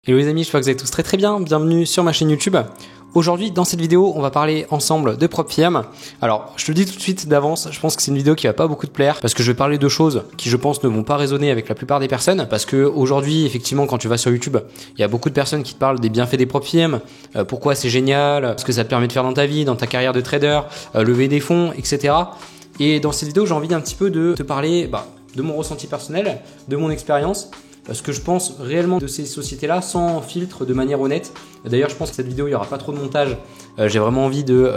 Hello les amis, j'espère que vous allez tous très bien, bienvenue sur ma chaîne YouTube. Aujourd'hui, dans cette vidéo, on va parler ensemble de PropFirm. Alors, je te le dis tout de suite d'avance, je pense que c'est une vidéo qui va pas beaucoup te plaire parce que je vais parler de choses qui, je pense, ne vont pas résonner avec la plupart des personnes. Parce que aujourd'hui, effectivement, quand tu vas sur YouTube, il y a beaucoup de personnes qui te parlent des bienfaits des PropFirm, pourquoi c'est génial, ce que ça te permet de faire dans ta vie, dans ta carrière de trader, lever des fonds, etc. Et dans cette vidéo, j'ai envie d'un petit peu de te parler de mon ressenti personnel, de mon expérience. Ce que je pense réellement de ces sociétés-là sans filtre, de manière honnête. D'ailleurs, je pense que cette vidéo, il n'y aura pas trop de montage. J'ai vraiment envie de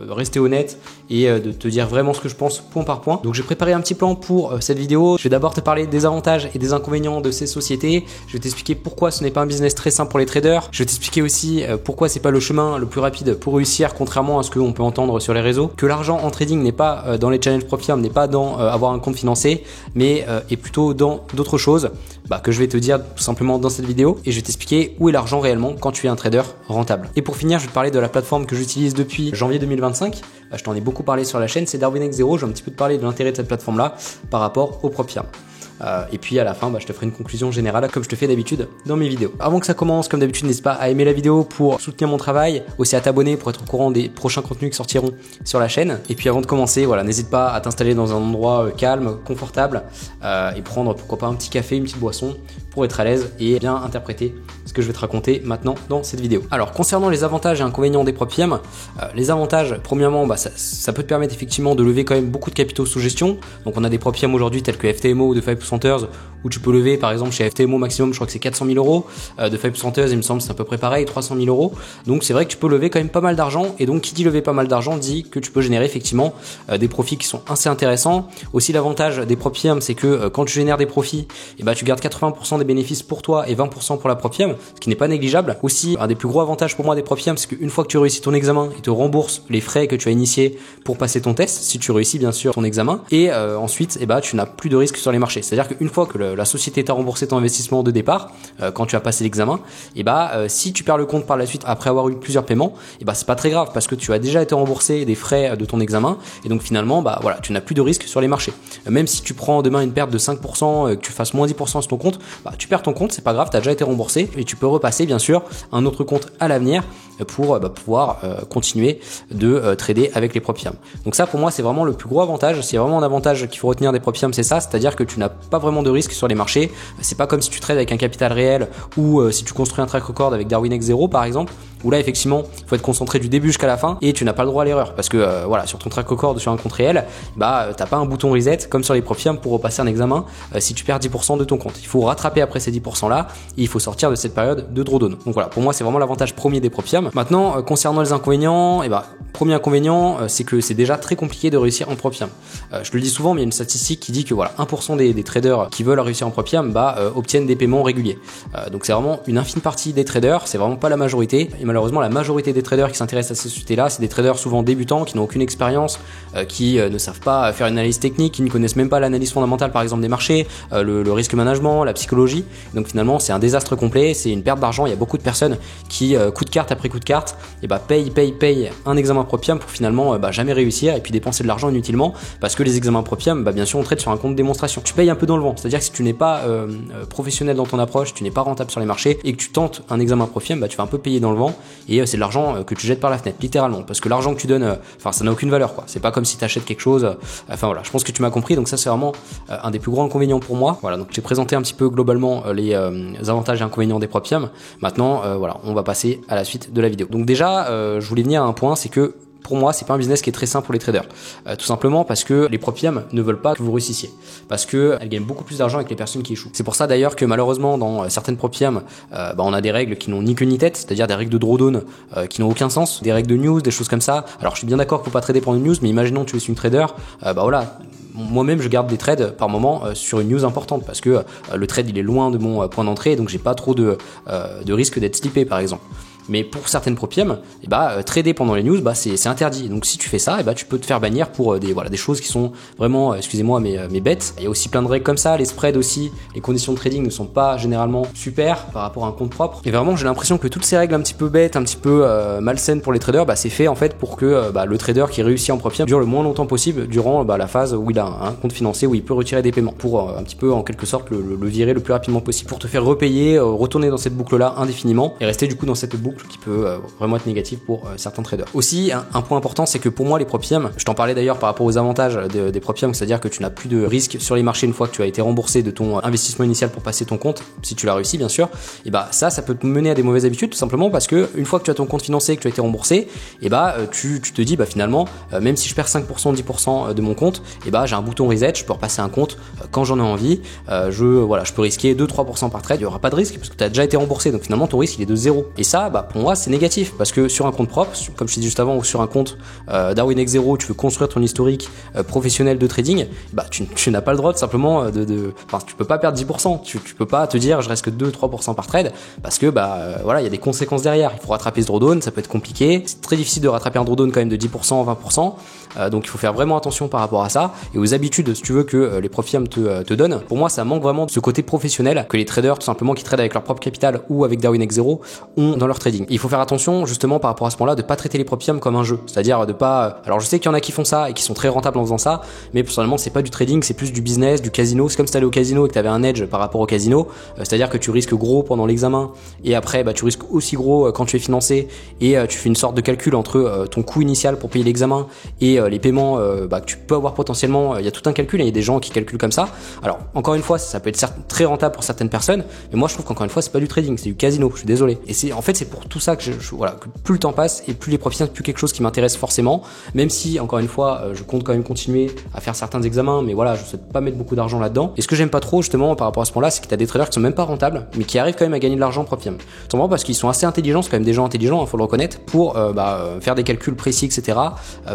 rester honnête et de te dire vraiment ce que je pense point par point. Donc j'ai préparé un petit plan pour cette vidéo. Je vais d'abord te parler des avantages et des inconvénients de ces sociétés. Je vais t'expliquer pourquoi ce n'est pas un business très simple pour les traders. Je vais t'expliquer aussi pourquoi c'est pas le chemin le plus rapide pour réussir, contrairement à ce qu'on peut entendre sur les réseaux. Que l'argent en trading n'est pas dans les challenges PropFirm, n'est pas dans avoir un compte financé, mais est plutôt dans d'autres choses que je vais te dire tout simplement dans cette vidéo. Et je vais t'expliquer où est l'argent réellement quand tu es un trader rentable. Et pour finir, je vais te parler de la plateforme que j'utilise depuis janvier 2025. Je t'en ai beaucoup parlé sur la chaîne, c'est DarwinX0. Je vais un petit peu te parler de l'intérêt de cette plateforme-là par rapport au PropFirm. Et puis à la fin, je te ferai une conclusion générale comme je te fais d'habitude dans mes vidéos. Avant que ça commence, comme d'habitude, n'hésite pas à aimer la vidéo pour soutenir mon travail, aussi à t'abonner pour être au courant des prochains contenus qui sortiront sur la chaîne. Et puis avant de commencer, n'hésite pas à t'installer dans un endroit calme, confortable et prendre pourquoi pas un petit café, une petite boisson pour être à l'aise et bien interpréter ce que je vais te raconter maintenant dans cette vidéo. Alors concernant les avantages et inconvénients des PropFirm, les avantages, premièrement, ça peut te permettre effectivement de lever quand même beaucoup de capitaux sous gestion. Donc on a des PropFirm aujourd'hui tels que FTMO ou de 5% où tu peux lever par exemple chez FTMO maximum, je crois que c'est 400 000 euros, de 5%, il me semble c'est à peu près pareil, 300 000 euros. Donc c'est vrai que tu peux lever quand même pas mal d'argent, et donc qui dit lever pas mal d'argent dit que tu peux générer effectivement des profits qui sont assez intéressants. Aussi l'avantage des PropFirm, c'est que quand tu génères des profits, tu gardes 80% des bénéfices pour toi et 20% pour la PropFirm, ce qui n'est pas négligeable. Aussi un des plus gros avantages pour moi des PropFirm, c'est qu'une fois que tu réussis ton examen, ils te remboursent les frais que tu as initiés pour passer ton test, si tu réussis bien sûr ton examen, et ensuite tu n'as plus de risque sur les marchés. C'est-à-dire qu'une fois que la société t'a remboursé ton investissement de départ, quand tu as passé l'examen, si tu perds le compte par la suite après avoir eu plusieurs paiements, c'est pas très grave parce que tu as déjà été remboursé des frais de ton examen, et donc finalement tu n'as plus de risque sur les marchés. Même si tu prends demain une perte de 5%, que tu fasses moins 10% sur ton compte, tu perds ton compte, c'est pas grave, tu as déjà été remboursé et tu peux repasser bien sûr un autre compte à l'avenir pour pouvoir continuer de trader avec les PropFirm. Donc ça pour moi c'est vraiment le plus gros avantage. C'est vraiment un avantage qu'il faut retenir des PropFirm, c'est ça, c'est-à-dire que tu n'as pas vraiment de risque sur les marchés. C'est pas comme si tu trades avec un capital réel ou si tu construis un track record avec DarwinX0 par exemple, où là effectivement il faut être concentré du début jusqu'à la fin et tu n'as pas le droit à l'erreur parce que sur ton track record sur un compte réel, t'as pas un bouton reset comme sur les PropFirm pour repasser un examen si tu perds 10% de ton compte. Il faut rattraper après ces 10% là et il faut sortir de cette période de drawdown. Donc voilà, pour moi c'est vraiment l'avantage premier des PropFirm. Maintenant concernant les inconvénients, premier inconvénient c'est que c'est déjà très compliqué de réussir en PropFirm. Je te le dis souvent, mais il y a une statistique qui dit que 1% des traders qui veulent réussir en PropFirm obtiennent des paiements réguliers. Donc c'est vraiment une infime partie des traders, c'est vraiment pas la majorité. Et malheureusement la majorité des traders qui s'intéressent à ces sociétés-là, c'est des traders souvent débutants qui n'ont aucune expérience, qui ne savent pas faire une analyse technique, qui ne connaissent même pas l'analyse fondamentale par exemple des marchés, le risque management, la psychologie. Donc finalement c'est un désastre complet, c'est une perte d'argent. Il y a beaucoup de personnes qui coup de carte après coup de carte payent un examen PropFirm pour finalement jamais réussir et puis dépenser de l'argent inutilement parce que les examens PropFirm bien sûr on traite sur un compte démonstration. Tu payes un peu dans le vent, c'est-à-dire que si tu n'es pas professionnel dans ton approche, tu n'es pas rentable sur les marchés et que tu tentes un examen PropFirm, tu vas un peu payer dans le vent et c'est de l'argent que tu jettes par la fenêtre littéralement parce que l'argent que tu donnes ça n'a aucune valeur quoi. C'est pas comme si tu achètes quelque chose, je pense que tu m'as compris. Donc ça c'est vraiment un des plus gros inconvénients pour moi. Donc j'ai présenté un petit peu globalement les avantages et inconvénients des PropFirm. Maintenant on va passer à la suite de la vidéo. Donc déjà je voulais venir à un point, c'est que pour moi, c'est pas un business qui est très simple pour les traders. Tout simplement parce que les PropFirm ne veulent pas que vous réussissiez. Parce que elles gagnent beaucoup plus d'argent avec les personnes qui échouent. C'est pour ça d'ailleurs que malheureusement, dans certaines PropFirm, on a des règles qui n'ont ni queue ni tête, c'est-à-dire des règles de drawdown qui n'ont aucun sens, des règles de news, des choses comme ça. Alors je suis bien d'accord qu'il faut pas trader pour une news, mais imaginons que tu es une trader, moi-même je garde des trades par moment sur une news importante parce que le trade il est loin de mon point d'entrée, donc j'ai pas trop de risque d'être slippé par exemple. Mais pour certaines ProPM, trader pendant les news, c'est interdit. Donc si tu fais ça, tu peux te faire bannir pour des choses qui sont vraiment, excusez-moi, mais bêtes. Il y a aussi plein de règles comme ça, les spreads aussi, les conditions de trading ne sont pas généralement super par rapport à un compte propre. Et vraiment, j'ai l'impression que toutes ces règles un petit peu bêtes, un petit peu malsaines pour les traders, c'est fait en fait pour que le trader qui réussit en ProPM dure le moins longtemps possible durant la phase où il a un compte financier où il peut retirer des paiements pour un petit peu en quelque sorte le virer le plus rapidement possible pour te faire repayer, retourner dans cette boucle là indéfiniment et rester du coup dans cette boucle qui peut vraiment être négative pour certains traders. Aussi un point important, c'est que pour moi les ProPM, je t'en parlais d'ailleurs par rapport aux avantages des ProPM, c'est-à-dire que tu n'as plus de risque sur les marchés une fois que tu as été remboursé de ton investissement initial pour passer ton compte, si tu l'as réussi bien sûr, et ça peut te mener à des mauvaises habitudes tout simplement parce que une fois que tu as ton compte financier, que tu as été remboursé, tu te dis finalement même si je perds 5%, 10% de mon compte, j'ai un bouton reset, je peux repasser un compte quand j'en ai envie, je peux risquer 2-3% par trade, il n'y aura pas de risque parce que tu as déjà été remboursé, donc finalement ton risque il est de 0. Et ça, pour moi c'est négatif parce que sur un compte propre, comme je t'ai dit juste avant, ou sur un compte Darwin X 0, tu veux construire ton historique professionnel de trading, tu n'as pas le droit de simplement tu peux pas perdre 10%, tu peux pas te dire je reste que 2-3% par trade parce que il y a des conséquences derrière, il faut rattraper ce drawdown, ça peut être compliqué, c'est très difficile de rattraper un drawdown quand même de 10%, 20%, donc il faut faire vraiment attention par rapport à ça et aux habitudes si tu veux que les ProFirm te donnent. Pour moi ça manque vraiment de ce côté professionnel que les traders tout simplement qui tradent avec leur propre capital ou avec Darwin X 0 ont dans leur trading. Et il faut faire attention justement par rapport à ce point-là de pas traiter les ProFirm comme un jeu, c'est-à-dire de pas, alors je sais qu'il y en a qui font ça et qui sont très rentables en faisant ça, mais personnellement c'est pas du trading, c'est plus du business, du casino. C'est comme si t'allais au casino et que t'avais un edge par rapport au casino, c'est-à-dire que tu risques gros pendant l'examen et après tu risques aussi gros quand tu es financé et tu fais une sorte de calcul entre ton coût initial pour payer l'examen et les paiements que tu peux avoir potentiellement. Il y a tout un calcul, il y a des gens qui calculent comme ça. Alors encore une fois ça peut être certes très rentable pour certaines personnes, mais moi je trouve qu'encore une fois c'est pas du trading, c'est du casino, je suis désolé. Et c'est pour tout ça que que plus le temps passe et plus les profits, c'est plus quelque chose qui m'intéresse forcément, même si encore une fois je compte quand même continuer à faire certains examens, mais voilà, je souhaite pas mettre beaucoup d'argent là-dedans. Et ce que j'aime pas trop justement par rapport à ce point-là, c'est que t'as des traders qui sont même pas rentables, mais qui arrivent quand même à gagner de l'argent ProFirm. Tout simplement parce qu'ils sont assez intelligents, c'est quand même des gens intelligents, faut le reconnaître, pour faire des calculs précis, etc.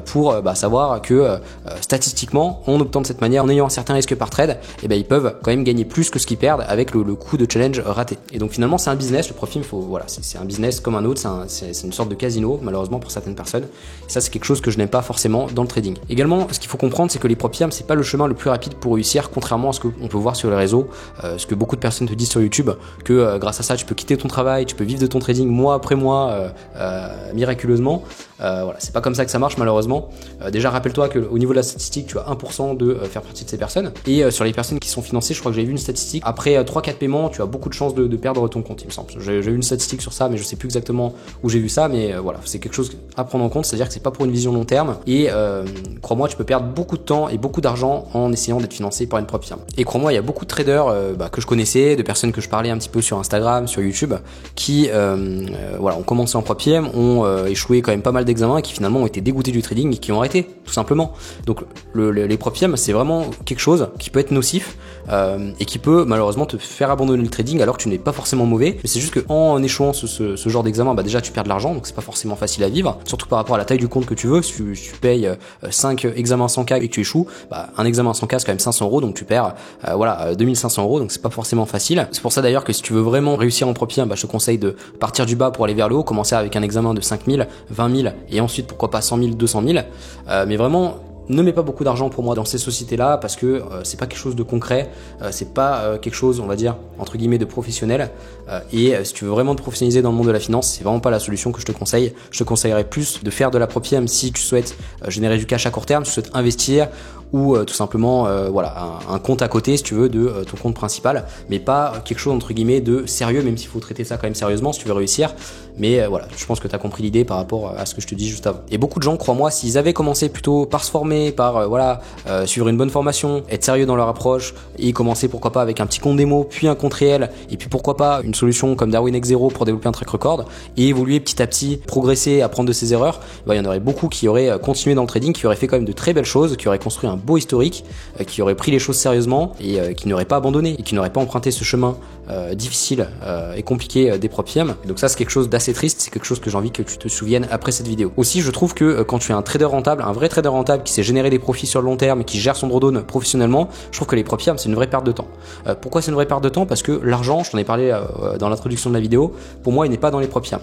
Pour savoir que statistiquement, en optant de cette manière, en ayant un certain risque par trade, ils peuvent quand même gagner plus que ce qu'ils perdent avec le coût de challenge raté. Et donc finalement, c'est un business, le ProFirm, c'est un business comme un autre, c'est une sorte de casino, malheureusement pour certaines personnes. Et ça, c'est quelque chose que je n'aime pas forcément dans le trading. Également, ce qu'il faut comprendre, c'est que les ProFirm, c'est pas le chemin le plus rapide pour réussir, contrairement à ce qu'on peut voir sur les réseaux, ce que beaucoup de personnes te disent sur YouTube, que grâce à ça, tu peux quitter ton travail, tu peux vivre de ton trading mois après mois, miraculeusement. C'est pas comme ça que ça marche malheureusement. Déjà rappelle-toi qu'au niveau de la statistique, tu as 1% de faire partie de ces personnes. Et sur les personnes qui sont financées, je crois que j'ai vu une statistique, après 3-4 paiements, tu as beaucoup de chances de perdre ton compte, il me semble. J'ai eu une statistique sur ça, mais je sais plus exactement où j'ai vu ça, mais c'est quelque chose à prendre en compte, c'est-à-dire que c'est pas pour une vision long terme. Et crois-moi, tu peux perdre beaucoup de temps et beaucoup d'argent en essayant d'être financé par une propre firme. Et crois-moi, il y a beaucoup de traders que je connaissais, de personnes que je parlais un petit peu sur Instagram, sur YouTube, qui ont commencé en propre firme, ont échoué quand même pas mal d'examens et qui finalement ont été dégoûtés du trading et qui ont arrêté, tout simplement. Donc les propre firmes, c'est vraiment quelque chose qui peut être nocif et qui peut malheureusement te faire abandonner le trading alors que tu n'es pas forcément mauvais. Mais c'est juste que en échouant ce genre d'examen, déjà tu perds de l'argent, donc c'est pas forcément facile à vivre, surtout par rapport à la taille du compte que tu veux. Si tu payes 5 examens 100K et que tu échoues, un examen 100K c'est quand même 500 €, donc tu perds 2500 €, donc c'est pas forcément facile. C'est pour ça d'ailleurs que si tu veux vraiment réussir en propre firme, je te conseille de partir du bas pour aller vers le haut, commencer avec un examen de 5000, 20 000 et ensuite pourquoi pas 100 000, 200 000, mais vraiment ne mets pas beaucoup d'argent pour moi dans ces sociétés-là parce que c'est pas quelque chose de concret, c'est pas quelque chose, on va dire, entre guillemets, de professionnel. Et si tu veux vraiment te professionnaliser dans le monde de la finance, c'est vraiment pas la solution que je te conseille. Je te conseillerais plus de faire de la propre firme si tu souhaites générer du cash à court terme, si tu souhaites investir ou tout simplement un compte à côté si tu veux de ton compte principal, mais pas quelque chose entre guillemets de sérieux, même s'il faut traiter ça quand même sérieusement si tu veux réussir. Mais je pense que tu as compris l'idée par rapport à ce que je te dis juste avant. Et beaucoup de gens, crois-moi, s'ils avaient commencé plutôt par se former, par suivre une bonne formation, être sérieux dans leur approche et commencer pourquoi pas avec un petit compte démo, puis un compte réel, et puis pourquoi pas une solution comme Darwin X 0 pour développer un track record et évoluer petit à petit, progresser, apprendre de ses erreurs, il y en aurait beaucoup qui auraient continué dans le trading, qui auraient fait quand même de très belles choses, qui auraient construit un beau historique, qui aurait pris les choses sérieusement et qui n'aurait pas abandonné et qui n'aurait pas emprunté ce chemin difficile et compliqué des prop firmes. Donc ça c'est quelque chose d'assez triste, c'est quelque chose que j'ai envie que tu te souviennes après cette vidéo. Aussi je trouve que quand tu es un trader rentable, un vrai trader rentable qui sait générer des profits sur le long terme et qui gère son drawdown professionnellement, je trouve que les prop firmes c'est une vraie perte de temps. Pourquoi c'est une vraie perte de temps? Parce que l'argent, je t'en ai parlé dans l'introduction de la vidéo, pour moi il n'est pas dans les prop firmes.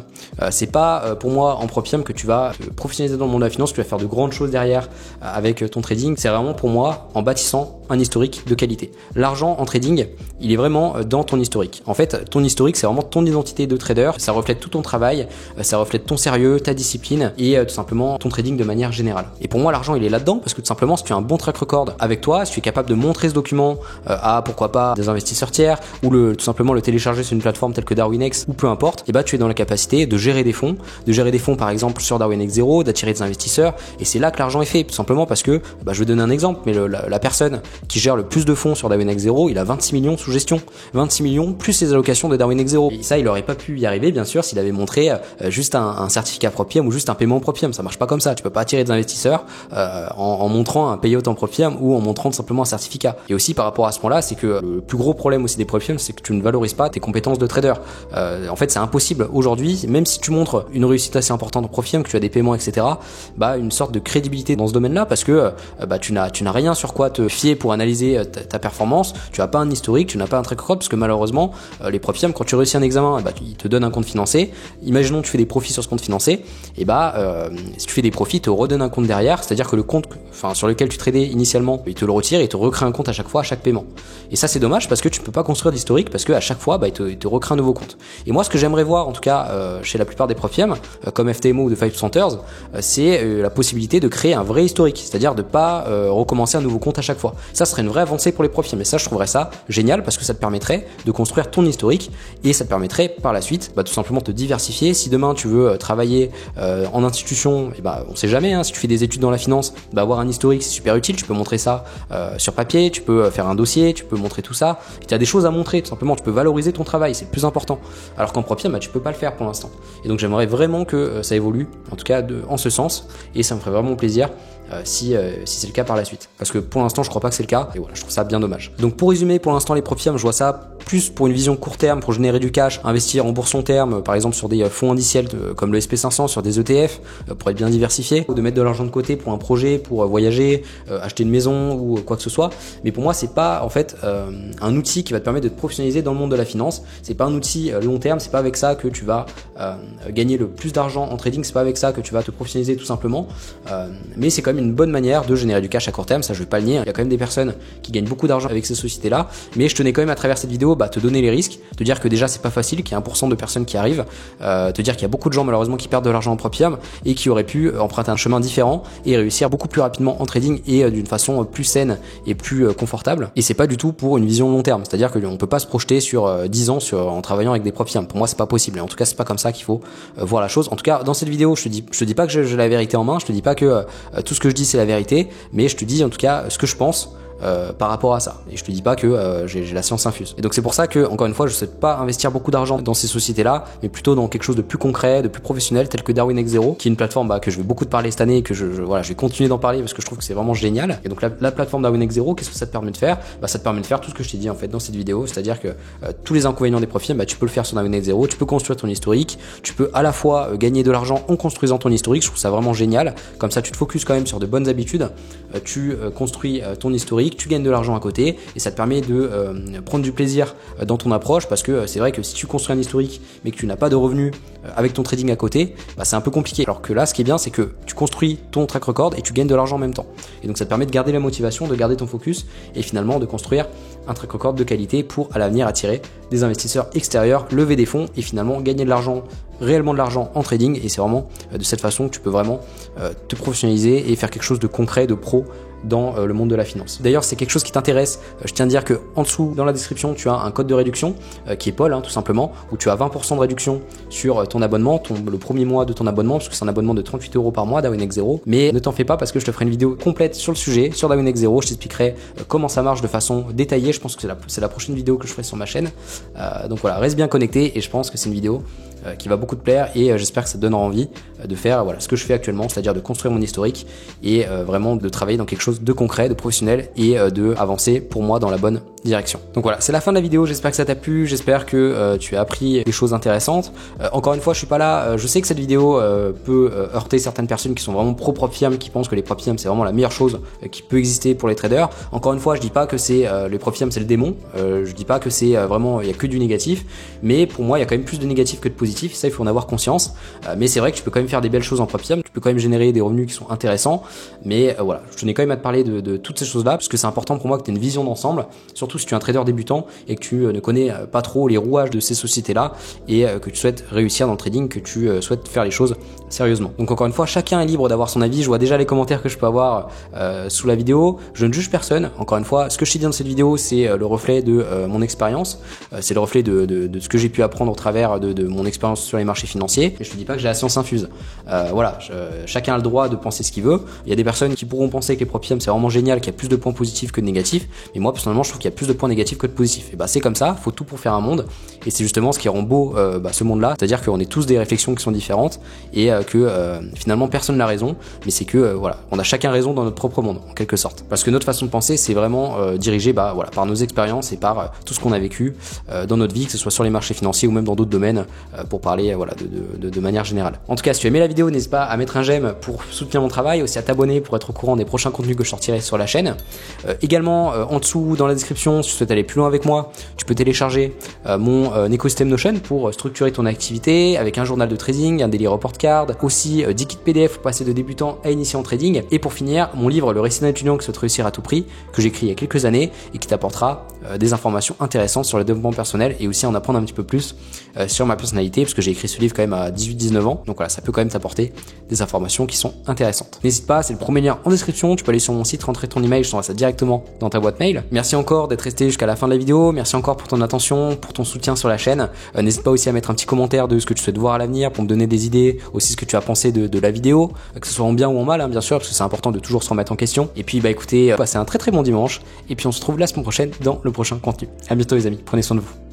C'est pas pour moi en prop firme que tu vas professionnaliser dans le monde de la finance, que tu vas faire de grandes choses derrière avec ton trading. C'est vraiment pour moi en bâtissant un historique de qualité. L'argent en trading, il est vraiment dans ton historique. En fait, ton historique, c'est vraiment ton identité de trader. Ça reflète tout ton travail, ça reflète ton sérieux, ta discipline et tout simplement ton trading de manière générale. Et pour moi, l'argent, il est là-dedans parce que tout simplement, si tu as un bon track record avec toi, si tu es capable de montrer ce document à pourquoi pas des investisseurs tiers ou tout simplement le télécharger sur une plateforme telle que DarwinX ou peu importe, et bah tu es dans la capacité de gérer des fonds par exemple sur DarwinX 0, d'attirer des investisseurs, et c'est là que l'argent est fait, tout simplement parce que je vais donner un exemple, mais la personne qui gère le plus de fonds sur DarwinX 0, il a 26 millions sous gestion, 26 millions plus ses allocations de DarwinX 0. Et ça, il aurait pas pu y arriver bien sûr s'il avait montré juste un certificat prop firm ou juste un paiement prop firm. Ça marche pas comme ça, tu peux pas attirer des investisseurs en montrant un payout en prop firm ou en montrant tout simplement un certificat. Et aussi par rapport à ce point-là, c'est que le plus gros problème aussi des prop firms, c'est que tu ne valorises pas tes compétences de trader. En fait, c'est impossible aujourd'hui, même si tu montres une réussite assez importante en prop firm, que tu as des paiements, etc., une sorte de crédibilité dans ce domaine-là, parce que tu n'as rien sur quoi te fier pour analyser ta performance. Tu n'as pas un historique, tu n'as pas un track record, parce que malheureusement, les prop firms, quand tu réussis un examen, ils te donnent un compte financé. Imaginons que tu fais des profits sur ce compte financé, et si tu fais des profits, ils te redonnent un compte derrière, c'est-à-dire que le compte, sur lequel tu tradais initialement, ils te le retirent et ils te recréent un compte à chaque fois, à chaque paiement. Et ça, c'est dommage parce que tu peux pas construire d'historique, parce que à chaque fois, ils te recréent un nouveau compte. Et moi, ce que j'aimerais voir, en tout cas, chez la plupart des prop firms, comme FTMO ou de 5%ers, c'est la possibilité de créer un vrai historique, c'est-à-dire de pas recommencer un nouveau compte à chaque fois. Ça serait une vraie avancée pour les prop firms. Et ça, je trouverais ça génial parce que ça te permettrait de construire ton historique et ça te permettrait par la suite, tout simplement te diversifier. Si demain tu veux travailler en institution, on sait jamais, hein, si tu fais des études dans la finance, avoir un historique c'est super utile. Tu peux montrer ça sur papier, tu peux faire un dossier, tu peux montrer tout ça. Tu as des choses à montrer, tout simplement. Tu peux valoriser ton travail, c'est le plus important. Alors qu'en prop firm, tu peux pas le faire pour l'instant. Et donc j'aimerais vraiment que ça évolue, en tout cas en ce sens, et ça me ferait vraiment plaisir si c'est le cas par la suite. Parce que pour l'instant, je crois pas que c'est le cas, et voilà, je trouve ça bien dommage. Donc pour résumer, pour l'instant, les prop firms, je vois ça plus pour une vision court terme, pour générer du cash, investir en bourse long terme, par exemple sur des fonds indiciels comme le SP500, sur des ETF, pour être bien diversifié, ou de mettre de l'argent de côté pour un projet, pour voyager, acheter une maison ou quoi que ce soit. Mais pour moi, c'est pas en fait un outil qui va te permettre de te professionnaliser dans le monde de la finance. C'est pas un outil long terme, c'est pas avec ça que tu vas gagner le plus d'argent en trading, c'est pas avec ça que tu vas te professionnaliser tout simplement. Mais c'est quand même une bonne manière de générer du cash à court terme, ça je vais pas le nier. Il y a quand même des personnes qui gagnent beaucoup d'argent avec ces sociétés-là, mais je tenais quand même à travers cette vidéo te donner les risques, te dire que déjà c'est pas facile, qu'il y a 1% de personnes qui arrivent, te dire qu'il y a beaucoup de gens malheureusement qui perdent de l'argent en prop firm et qui auraient pu emprunter un chemin différent et réussir beaucoup plus rapidement en trading et d'une façon plus saine et plus confortable. Et c'est pas du tout pour une vision long terme, c'est-à-dire qu'on peut pas se projeter sur 10 ans en travaillant avec des prop firms. Pour moi c'est pas possible, et en tout cas c'est pas comme ça qu'il faut voir la chose. En tout cas dans cette vidéo je te dis pas que j'ai la vérité en main, je te dis pas que tout ce que je dis c'est la vérité, mais je te dis en tout cas ce que je pense par rapport à ça, et je te dis pas que j'ai la science infuse. Et donc c'est pour ça que encore une fois je souhaite pas investir beaucoup d'argent dans ces sociétés là, mais plutôt dans quelque chose de plus concret, de plus professionnel, tel que DarwinX 0, qui est une plateforme que je vais beaucoup te parler cette année et que je vais continuer d'en parler parce que je trouve que c'est vraiment génial. Et donc la plateforme DarwinX 0, qu'est-ce que ça te permet de faire? Ça te permet de faire tout ce que je t'ai dit en fait dans cette vidéo, c'est-à-dire que tous les inconvénients des prop firms, tu peux le faire sur DarwinX 0, tu peux construire ton historique, tu peux à la fois gagner de l'argent en construisant ton historique. Je trouve ça vraiment génial, comme ça tu te focuses quand même sur de bonnes habitudes, tu construis ton historique, tu gagnes de l'argent à côté et ça te permet de prendre du plaisir dans ton approche, parce que c'est vrai que si tu construis un historique mais que tu n'as pas de revenus avec ton trading à côté, c'est un peu compliqué. Alors que là ce qui est bien c'est que tu construis ton track record et tu gagnes de l'argent en même temps, et donc ça te permet de garder la motivation, de garder ton focus et finalement de construire un track record de qualité pour à l'avenir attirer des investisseurs extérieurs, lever des fonds et finalement gagner de l'argent, réellement de l'argent en trading. Et c'est vraiment de cette façon que tu peux vraiment te professionnaliser et faire quelque chose de concret, de pro dans le monde de la finance. D'ailleurs, c'est quelque chose qui t'intéresse, je tiens à dire que en dessous dans la description tu as un code de réduction qui est Paul, tout simplement, où tu as 20% de réduction sur ton abonnement, le premier mois de ton abonnement, parce que c'est un abonnement de 38 € par mois DarwinX 0. Mais ne t'en fais pas, parce que je te ferai une vidéo complète sur le sujet, sur DarwinX 0. Je t'expliquerai comment ça marche de façon détaillée. Je pense que c'est la prochaine vidéo que je ferai sur ma chaîne. Donc voilà, reste bien connecté, et je pense que c'est une vidéo qui va beaucoup te plaire, et j'espère que ça te donnera envie de faire ce que je fais actuellement, c'est-à-dire de construire mon historique et vraiment de travailler dans quelque chose chose de concret, de professionnel et de avancer pour moi dans la bonne direction. Donc voilà, c'est la fin de la vidéo, j'espère que ça t'a plu, j'espère que tu as appris des choses intéressantes. Encore une fois, je suis pas là, je sais que cette vidéo peut heurter certaines personnes qui sont vraiment pro prop firm, qui pensent que les prop firm c'est vraiment la meilleure chose qui peut exister pour les traders. Encore une fois, je dis pas que c'est les prop firm c'est le démon, je dis pas que c'est vraiment il y a que du négatif, mais pour moi il y a quand même plus de négatif que de positif, ça il faut en avoir conscience. Mais c'est vrai que tu peux quand même faire des belles choses en prop firm, tu peux quand même générer des revenus qui sont intéressants, mais voilà, je tenais quand même à te parler de toutes ces choses là parce que c'est important pour moi que tu aies une vision d'ensemble, surtout si tu es un trader débutant et que tu ne connais pas trop les rouages de ces sociétés-là et que tu souhaites réussir dans le trading, que tu souhaites faire les choses sérieusement. Donc encore une fois, chacun est libre d'avoir son avis. Je vois déjà les commentaires que je peux avoir sous la vidéo. Je ne juge personne. Encore une fois, ce que je t'ai dit dans cette vidéo, c'est le reflet de mon expérience. C'est le reflet de ce que j'ai pu apprendre au travers de mon expérience sur les marchés financiers. Et je te dis pas que j'ai la science infuse. Voilà, chacun a le droit de penser ce qu'il veut. Il y a des personnes qui pourront penser que les prop firm c'est vraiment génial, qu'il y a plus de points positifs que de négatifs. Mais moi personnellement, je trouve qu'il y a plus de points négatifs que de positifs. Et bah c'est comme ça, faut tout pour faire un monde. Et c'est justement ce qui rend beau ce monde-là, c'est-à-dire qu'on est tous des réflexions qui sont différentes et que finalement personne n'a raison, mais c'est que voilà, on a chacun raison dans notre propre monde en quelque sorte. Parce que notre façon de penser, c'est vraiment dirigé voilà, par nos expériences et par tout ce qu'on a vécu dans notre vie, que ce soit sur les marchés financiers ou même dans d'autres domaines, pour parler voilà de manière générale. En tout cas, si tu as aimé la vidéo, n'hésite pas à mettre un j'aime pour soutenir mon travail, aussi à t'abonner pour être au courant des prochains contenus que je sortirai sur la chaîne. Également en dessous dans la description, si tu souhaites aller plus loin avec moi, tu peux télécharger mon écosystème Notion pour structurer ton activité avec un journal de trading, un daily report card, aussi 10 kits PDF pour passer de débutant à initié en trading, et pour finir mon livre Le récit d'un étudiant qui souhaite réussir à tout prix, que j'ai écrit il y a quelques années et qui t'apportera des informations intéressantes sur le développement personnel et aussi en apprendre un petit peu plus sur ma personnalité, parce que j'ai écrit ce livre quand même à 18-19 ans, donc voilà, ça peut quand même t'apporter des informations qui sont intéressantes. N'hésite pas, c'est le premier lien en description, tu peux aller sur mon site, rentrer ton email, je t'envoie ça directement dans ta boîte mail. Merci encore d'être resté jusqu'à la fin de la vidéo, merci encore pour ton attention, pour ton soutien sur la chaîne. N'hésite pas aussi à mettre un petit commentaire de ce que tu souhaites voir à l'avenir pour me donner des idées, aussi ce que tu as pensé de la vidéo, que ce soit en bien ou en mal, hein, bien sûr, parce que c'est important de toujours se remettre en question. Et puis bah écoutez, passez un très bon dimanche, et puis on se retrouve la semaine prochaine dans le prochain contenu. À bientôt les amis, prenez soin de vous.